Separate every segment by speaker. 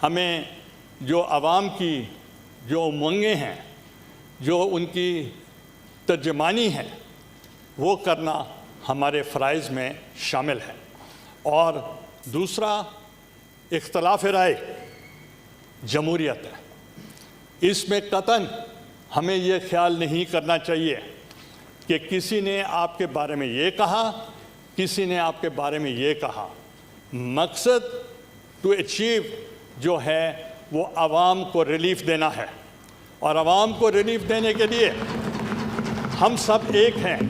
Speaker 1: ہمیں جو عوام کی جو امنگیں ہیں، جو ان کی ترجمانی ہے، وہ کرنا ہمارے فرائض میں شامل ہے۔ اور دوسرا اختلاف رائے جمہوریت ہے۔ اس میں قطعاً ہمیں یہ خیال نہیں کرنا چاہیے کہ کسی نے آپ کے بارے میں یہ کہا، کسی نے آپ کے بارے میں یہ کہا۔ مقصد ٹو اچیو جو ہے وہ عوام کو ریلیف دینا ہے، اور عوام کو ریلیف دینے کے لیے ہم سب ایک ہیں،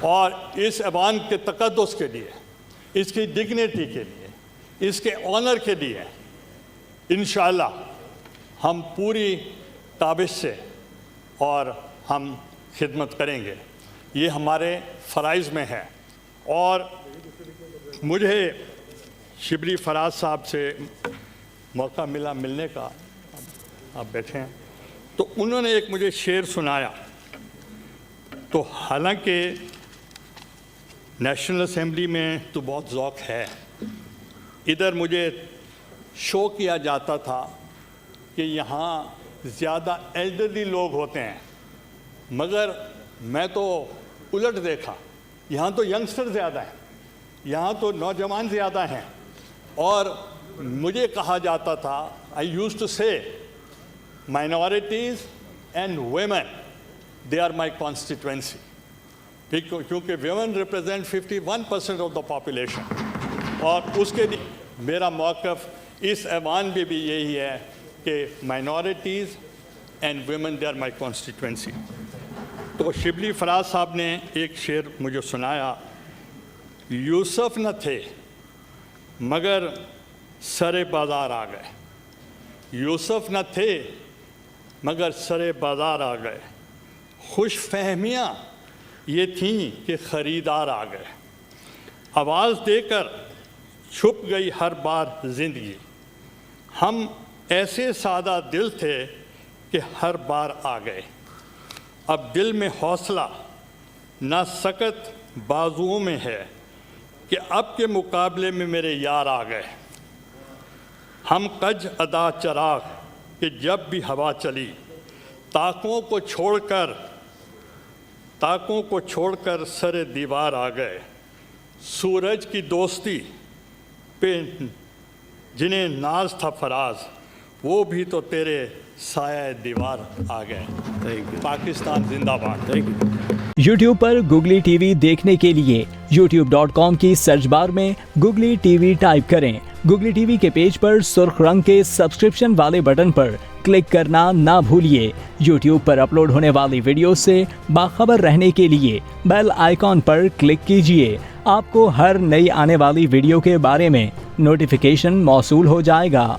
Speaker 1: اور اس ایوان کے تقدس کے لیے، اس کی ڈگنیٹی کے لیے، اس کے آنر کے لیے انشاءاللہ ہم پوری تابش سے اور ہم خدمت کریں گے۔ یہ ہمارے فرائض میں ہے۔ اور مجھے شبلی فراز صاحب سے موقع ملا ملنے کا، آپ بیٹھے ہیں، تو انہوں نے ایک مجھے شعر سنایا۔ تو حالانکہ نیشنل اسمبلی میں تو بہت ذوق ہے، ادھر مجھے شو کیا جاتا تھا کہ یہاں زیادہ ایلڈرلی لوگ ہوتے ہیں، مگر میں تو الٹ دیکھا، یہاں تو ینگسٹر زیادہ ہیں، یہاں تو نوجوان زیادہ ہیں۔ اور مجھے کہا جاتا تھا، I used to say minorities and women, they are my constituency، کیونکہ women represent 51% of the population۔ اور اس کے لیے میرا موقف اس ایوان میں بھی یہی ہے کہ minorities and women, they are my constituency۔ تو شبلی فراز صاحب نے ایک شعر مجھے سنایا، یوسف نہ تھے مگر سر بازار آ گئے، یوسف نہ تھے مگر سر بازار آ گئے، خوش فہمیاں یہ تھیں کہ خریدار آ گئے، آواز دے کر چھپ گئی ہر بار زندگی، ہم ایسے سادہ دل تھے کہ ہر بار آ گئے، اب دل میں حوصلہ نہ سکت بازوؤں میں ہے کہ اب کے مقابلے میں میرے یار آ گئے، ہم کج ادا چراغ کہ جب بھی ہوا چلی، تاکوں کو چھوڑ کر سر دیوار آ گئے، سورج کی دوستی پہ جنہیں ناز تھا فراز، وہ بھی تو تیرے سایہ دیوار آ گئے۔ پاکستان زندہ باد۔
Speaker 2: یوٹیوب پر گوگلی ٹی وی دیکھنے کے لیے youtube.com کی سرچ بار میں گوگلی ٹی وی ٹائپ کریں۔ گوگلی ٹی وی کے پیج پر سرخ رنگ کے سبسکرپشن والے بٹن پر کلک کرنا نہ بھولیے۔ یوٹیوب پر اپلوڈ ہونے والی ویڈیو سے باخبر رہنے کے لیے بیل آئیکن پر کلک کیجیے۔ آپ کو ہر نئی آنے والی ویڈیو کے بارے میں نوٹیفیکیشن موصول ہو جائے گا۔